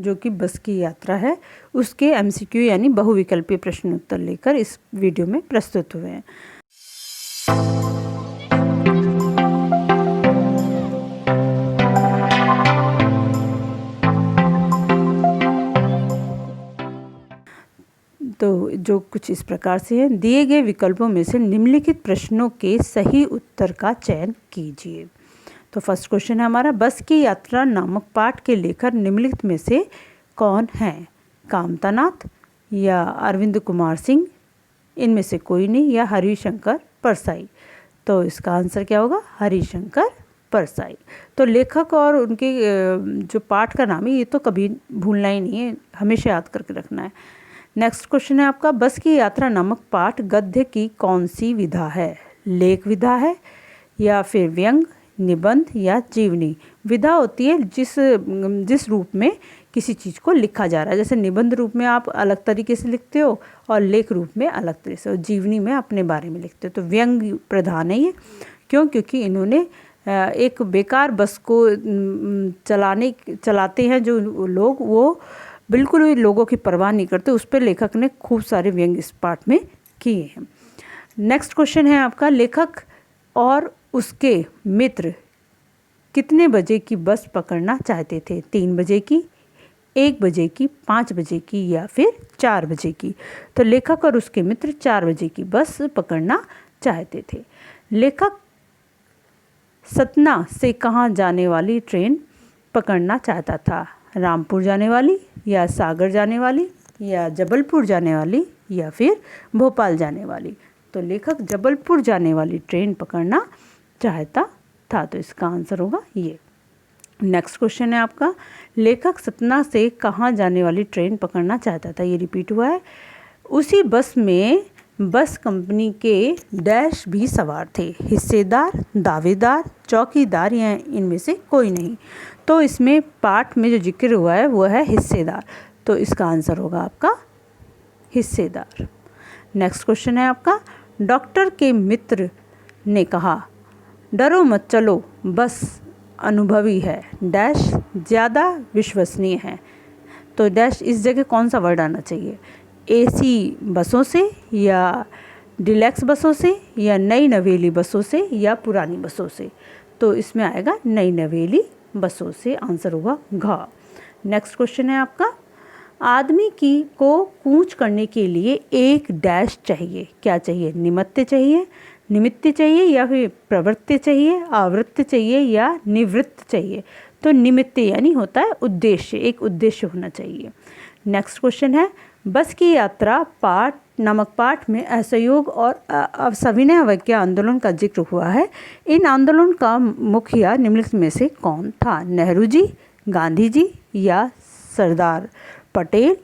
जो कि बस की यात्रा है, उसके MCQ यानी बहुविकल्पीय प्रश्न उत्तर लेकर इस वीडियो में प्रस्तुत हुए हैं। तो जो कुछ इस प्रकार से है, दिए गए विकल्पों में से निम्नलिखित प्रश्नों के सही उत्तर का चयन कीजिए। तो फर्स्ट क्वेश्चन है हमारा, बस की यात्रा नामक पाठ के लेखक निम्नलिखित में से कौन हैं? कामता नाथ या अरविंद कुमार सिंह, इनमें से कोई नहीं, या हरिशंकर परसाई। तो इसका आंसर क्या होगा? हरिशंकर परसाई। तो लेखक और उनके जो पाठ का नाम है ये तो कभी भूलना ही नहीं है, हमेशा याद करके रखना है। नेक्स्ट क्वेश्चन है आपका, बस की यात्रा नामक पाठ गद्य की कौन सी विधा है? लेख विधा है या फिर व्यंग, निबंध या जीवनी? विधा होती है जिस रूप में किसी चीज़ को लिखा जा रहा है, जैसे निबंध रूप में आप अलग तरीके से लिखते हो और लेख रूप में अलग तरीके से, और जीवनी में अपने बारे में लिखते हो। तो व्यंग प्रधान है ये। क्यों? क्योंकि इन्होंने एक बेकार बस को चलाते हैं जो लोग, वो बिल्कुल भी लोगों की परवाह नहीं करते, उस पर लेखक ने खूब सारे व्यंग इस पाठ में किए हैं। नेक्स्ट क्वेश्चन है आपका, लेखक और उसके मित्र कितने बजे की बस पकड़ना चाहते थे? 3 बजे की, 1 बजे की, 5 बजे की या फिर 4 बजे की? तो लेखक और उसके मित्र 4 बजे की बस पकड़ना चाहते थे। लेखक सतना से कहाँ जाने वाली ट्रेन पकड़ना चाहता था? रामपुर जाने वाली या सागर जाने वाली या जबलपुर जाने वाली या फिर भोपाल जाने वाली? तो लेखक जबलपुर जाने वाली ट्रेन पकड़ना चाहता था, तो इसका आंसर होगा ये। नेक्स्ट क्वेश्चन है आपका, लेखक सतना से कहाँ जाने वाली ट्रेन पकड़ना चाहता था? ये रिपीट हुआ है। उसी बस में बस कंपनी के डैश भी सवार थे, हिस्सेदार, दावेदार, चौकीदार या इनमें से कोई नहीं? तो इसमें पाठ में जो जिक्र हुआ है वो है हिस्सेदार, तो इसका आंसर होगा आपका हिस्सेदार। नेक्स्ट क्वेश्चन है आपका, डॉक्टर के मित्र ने कहा, डरो मत चलो, बस अनुभवी है, डैश ज़्यादा विश्वसनीय है। तो डैश इस जगह कौन सा वर्ड आना चाहिए? AC बसों से या डिलैक्स बसों से या नई नवेली बसों से या पुरानी बसों से? तो इसमें आएगा नई नवेली बसों से, आंसर होगा घ। नेक्स्ट क्वेश्चन है आपका, आदमी को कूच करने के लिए एक डैश चाहिए, क्या चाहिए? निमित्त चाहिए, निमित्त चाहिए या फिर प्रवृत्ति चाहिए, आवृत्ति चाहिए या निवृत्त चाहिए? तो निमित्त यानी होता है उद्देश्य, एक उद्देश्य होना चाहिए। नेक्स्ट क्वेश्चन है, बस की यात्रा पाठ नामक पाठ में असहयोग और सविनय अवज्ञा आंदोलन का जिक्र हुआ है। इन आंदोलन का मुखिया निम्नलिखित में से कौन था? नेहरू जी, गांधी जी या सरदार पटेल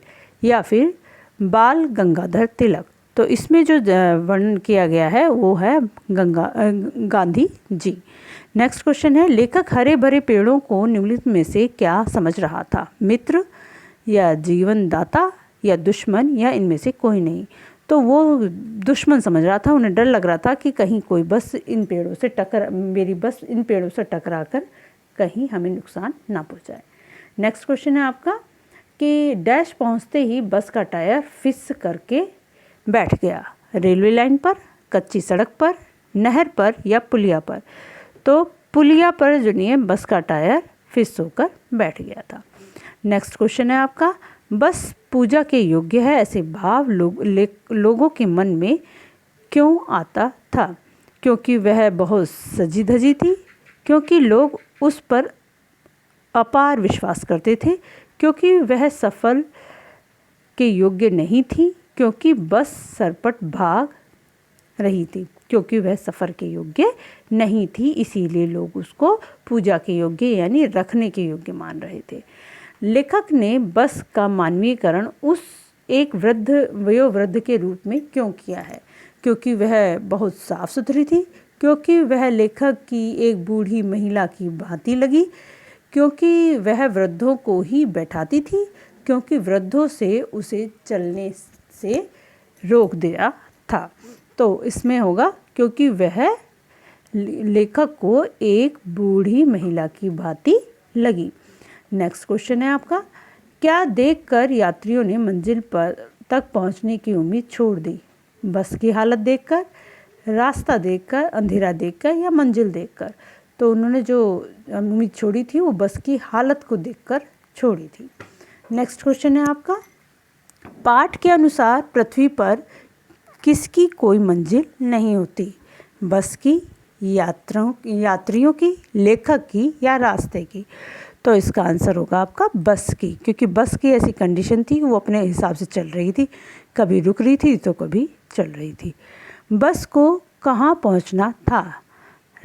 या फिर बाल गंगाधर तिलक? तो इसमें जो वर्णन किया गया है वो है गांधी जी। नेक्स्ट क्वेश्चन है, लेखक हरे भरे पेड़ों को निम्नलिखित में से क्या समझ रहा था? मित्र या जीवनदाता या दुश्मन या इनमें से कोई नहीं? तो वो दुश्मन समझ रहा था, उन्हें डर लग रहा था कि कहीं कोई बस इन पेड़ों से मेरी बस इन पेड़ों से टकरा कर कहीं हमें नुकसान ना पहुंचाए। नेक्स्ट क्वेश्चन है आपका कि डैश पहुंचते ही बस का टायर फिस करके बैठ गया, रेलवे लाइन पर, कच्ची सड़क पर, नहर पर या पुलिया पर? तो पुलिया पर जो नहीं है, बस का टायर फिस होकर बैठ गया था। नेक्स्ट क्वेश्चन है आपका, बस पूजा के योग्य है ऐसे भाव लोगों के मन में क्यों आता था? क्योंकि वह बहुत सजी धजी थी, क्योंकि लोग उस पर अपार विश्वास करते थे, क्योंकि वह सफल के योग्य नहीं थी, क्योंकि बस सरपट भाग रही थी, क्योंकि वह सफ़र के योग्य नहीं थी, इसीलिए लोग उसको पूजा के योग्य यानी रखने के योग्य मान रहे थे। लेखक ने बस का मानवीकरण उस एक वयोवृद्ध के रूप में क्यों किया है? क्योंकि वह बहुत साफ सुथरी थी, क्योंकि वह लेखक की एक बूढ़ी महिला की भांति लगी, क्योंकि वह वृद्धों को ही बैठाती थी, क्योंकि वृद्धों से उसे चलने से रोक दिया था। तो इसमें होगा क्योंकि वह लेखक को एक बूढ़ी महिला की भांति लगी। नेक्स्ट क्वेश्चन है आपका क्या देखकर यात्रियों ने मंजिल पर तक पहुंचने की उम्मीद छोड़ दी? बस की हालत देखकर, रास्ता देखकर, अंधेरा देखकर या मंजिल देखकर? तो उन्होंने जो उम्मीद छोड़ी थी वो बस की हालत को देखकर छोड़ी थी। नेक्स्ट क्वेश्चन है आपका, पाठ के अनुसार पृथ्वी पर किसकी कोई मंजिल नहीं होती? बस की, यात्रियों की, लेखक की या रास्ते की? तो इसका आंसर होगा आपका बस की, क्योंकि बस की ऐसी कंडीशन थी वो अपने हिसाब से चल रही थी, कभी रुक रही थी तो कभी चल रही थी। बस को कहाँ पहुँचना था?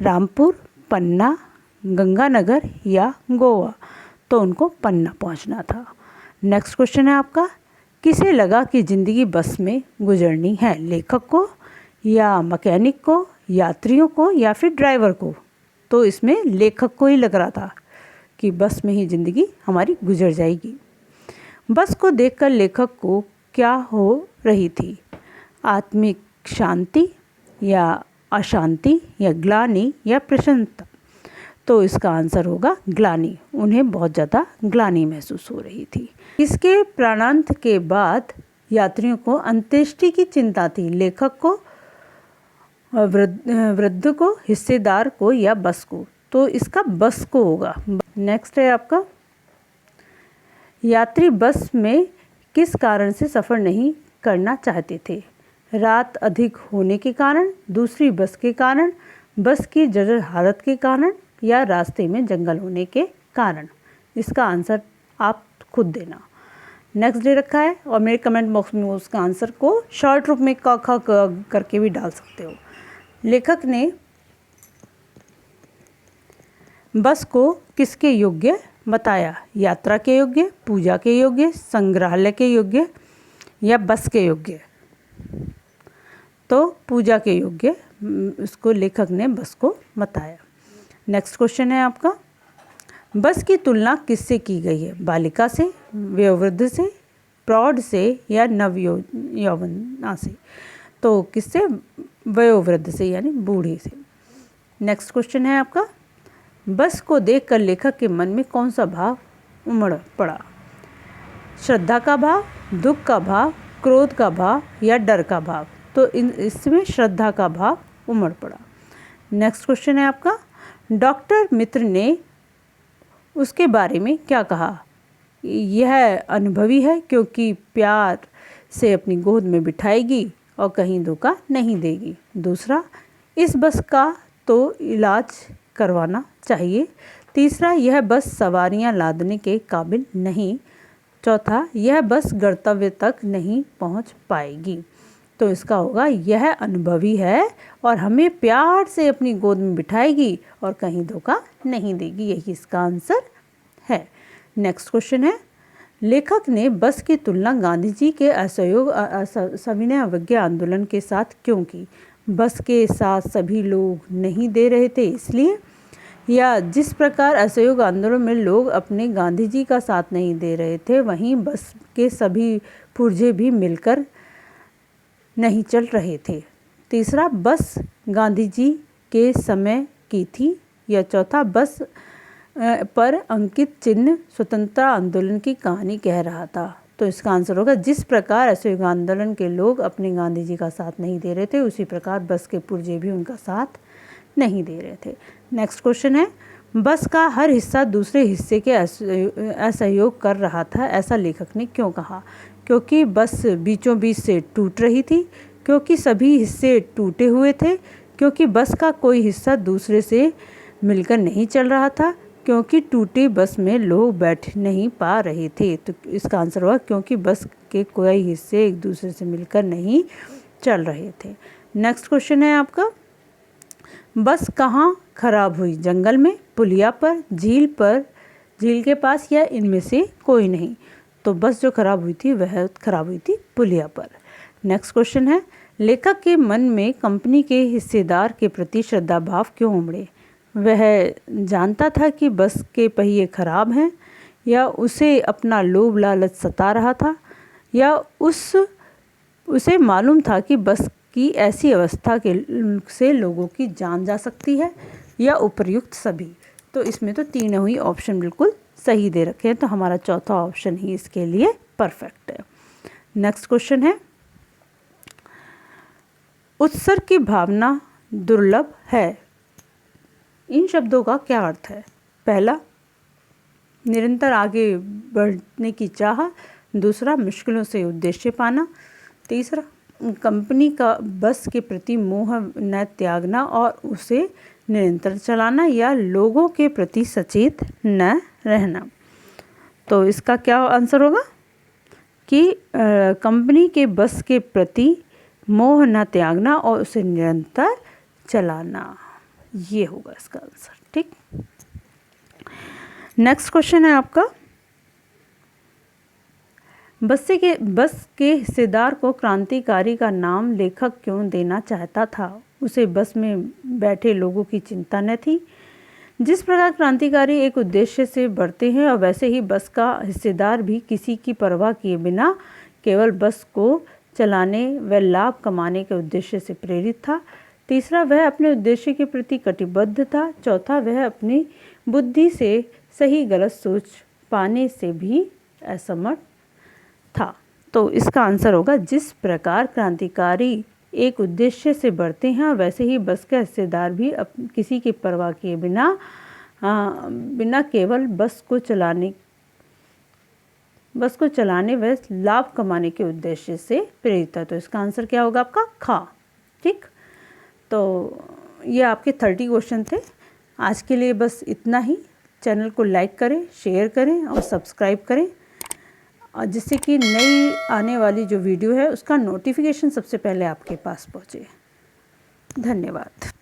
रामपुर, पन्ना, गंगानगर या गोवा? तो उनको पन्ना पहुँचना था। नेक्स्ट क्वेश्चन है आपका, किसे लगा कि ज़िंदगी बस में गुजरनी है? लेखक को या मैकेनिक को, यात्रियों को या फिर ड्राइवर को? तो इसमें लेखक को ही लग रहा था कि बस में ही ज़िंदगी हमारी गुजर जाएगी। बस को देखकर लेखक को क्या हो रही थी? आत्मिक शांति या अशांति या ग्लानि या प्रसन्नता? तो इसका आंसर होगा ग्लानि। उन्हें बहुत ज़्यादा ग्लानि महसूस हो रही थी। इसके प्राणांत के बाद यात्रियों को अंत्येष्टि की चिंता थी? लेखक को, वृद्ध को, हिस्सेदार को या बस को? तो इसका बस को होगा। नेक्स्ट है आपका, यात्री बस में किस कारण से सफ़र नहीं करना चाहते थे? रात अधिक होने के कारण, दूसरी बस के कारण, बस की जर्जर हालत के कारण या रास्ते में जंगल होने के कारण? इसका आंसर आप खुद देना। नेक्स्ट दे रखा है और मेरे कमेंट बॉक्स में उसका आंसर को शॉर्ट रूप में क ख करके भी डाल सकते हो। लेखक ने बस को किसके योग्य बताया? यात्रा के योग्य, पूजा के योग्य, संग्रहालय के योग्य या बस के योग्य? तो पूजा के योग्य उसको लेखक ने बस को बताया। नेक्स्ट क्वेश्चन है आपका, बस की तुलना किससे की गई है? बालिका से, वयोवृद्ध से, प्रौढ़ से या यौवना से? तो किससे? वयोवृद्ध से यानी बूढ़े से। नेक्स्ट क्वेश्चन है आपका, बस को देखकर लेखक के मन में कौन सा भाव उमड़ पड़ा? श्रद्धा का भाव, दुख का भाव, क्रोध का भाव या डर का भाव? तो इसमें श्रद्धा का भाव उमड़ पड़ा। नेक्स्ट क्वेश्चन है आपका, डॉक्टर मित्र ने उसके बारे में क्या कहा? यह अनुभवी है क्योंकि प्यार से अपनी गोद में बिठाएगी और कहीं धोखा नहीं देगी। दूसरा, इस बस का तो इलाज करवाना चाहिए। तीसरा, यह बस सवारियां लादने के काबिल नहीं। चौथा, यह बस गंतव्य तक नहीं पहुंच पाएगी। तो इसका होगा यह अनुभवी है और हमें प्यार से अपनी गोद में बिठाएगी और कहीं धोखा नहीं देगी। यही इसका आंसर है। नेक्स्ट क्वेश्चन है, लेखक ने बस की तुलना गांधी जी के असहयोग सविनय अवज्ञा आंदोलन के साथ क्यों की? बस के साथ सभी लोग नहीं दे रहे थे इसलिए, या जिस प्रकार असहयोग आंदोलन में लोग अपने गांधी जी का साथ नहीं दे रहे थे वहीं बस के सभी पुर्जे भी मिलकर नहीं चल रहे थे। तीसरा, बस गांधी जी के समय की थी। या चौथा, बस पर अंकित चिन्ह स्वतंत्रता आंदोलन की कहानी कह रहा था। तो इसका आंसर होगा जिस प्रकार असहयोग आंदोलन के लोग अपने गांधी जी का साथ नहीं दे रहे थे उसी प्रकार बस के पुर्जे भी उनका साथ नहीं दे रहे थे। नेक्स्ट क्वेश्चन है, बस का हर हिस्सा दूसरे हिस्से के असहयोग कर रहा था, ऐसा लेखक ने क्यों कहा? क्योंकि बस बीचों बीच से टूट रही थी, क्योंकि सभी हिस्से टूटे हुए थे, क्योंकि बस का कोई हिस्सा दूसरे से मिलकर नहीं चल रहा था, क्योंकि टूटी बस में लोग बैठ नहीं पा रहे थे। तो इसका आंसर हुआ क्योंकि बस के कोई हिस्से एक दूसरे से मिलकर नहीं चल रहे थे। नेक्स्ट क्वेश्चन है आपका, बस कहाँ खराब हुई? जंगल में, पुलिया पर, झील के पास या इनमें से कोई नहीं? तो बस जो खराब हुई थी वह खराब हुई थी पुलिया पर। नेक्स्ट क्वेश्चन है, लेखक के मन में कंपनी के हिस्सेदार के प्रति श्रद्धा भाव क्यों उमड़े? वह जानता था कि बस के पहिए खराब हैं, या उसे अपना लोभ लालच सता रहा था, या उसे मालूम था कि बस की ऐसी अवस्था से लोगों की जान जा सकती है, या उपर्युक्त सभी? तो इसमें तो तीनों ही ऑप्शन बिल्कुल सही दे रखे हैं, तो हमारा चौथा ऑप्शन ही इसके लिए परफेक्ट है। नेक्स्ट क्वेश्चन है, उत्सर्ग की भावना दुर्लभ है। इन शब्दों का क्या अर्थ है? पहला, निरंतर आगे बढ़ने की चाह। दूसरा, मुश्किलों से उद्देश्य पाना। तीसरा, कंपनी का बस के प्रति मोह न त्यागना और उसे निरंतर चलाना, या लोगों के प्रति सचेत न रहना। तो इसका क्या आंसर होगा कि कंपनी के बस के प्रति मोह न त्यागना और उसे निरंतर चलाना, ये होगा इसका आंसर। ठीक, नेक्स्ट क्वेश्चन है आपका, बस के हिस्सेदार को क्रांतिकारी का नाम लेखक क्यों देना चाहता था? उसे बस में बैठे लोगों की चिंता न थी। जिस प्रकार क्रांतिकारी एक उद्देश्य से बढ़ते हैं और वैसे ही बस का हिस्सेदार भी किसी की परवाह किए बिना केवल बस को चलाने व लाभ कमाने के उद्देश्य से प्रेरित था। तीसरा, वह अपने उद्देश्य के प्रति कटिबद्ध था। चौथा, वह अपनी बुद्धि से सही गलत सोच पाने से भी असमर्थ था। तो इसका आंसर होगा, जिस प्रकार क्रांतिकारी एक उद्देश्य से बढ़ते हैं वैसे ही बस का हिस्सेदार भी किसी की परवाह किए बिना केवल बस को चलाने व लाभ कमाने के उद्देश्य से प्रेरित था। तो इसका आंसर क्या होगा आपका? खा। ठीक, तो ये आपके 30 क्वेश्चन थे। आज के लिए बस इतना ही। चैनल को लाइक करें, शेयर करें और सब्सक्राइब करें, और जिससे कि नई आने वाली जो वीडियो है उसका नोटिफिकेशन सबसे पहले आपके पास पहुंचे। धन्यवाद।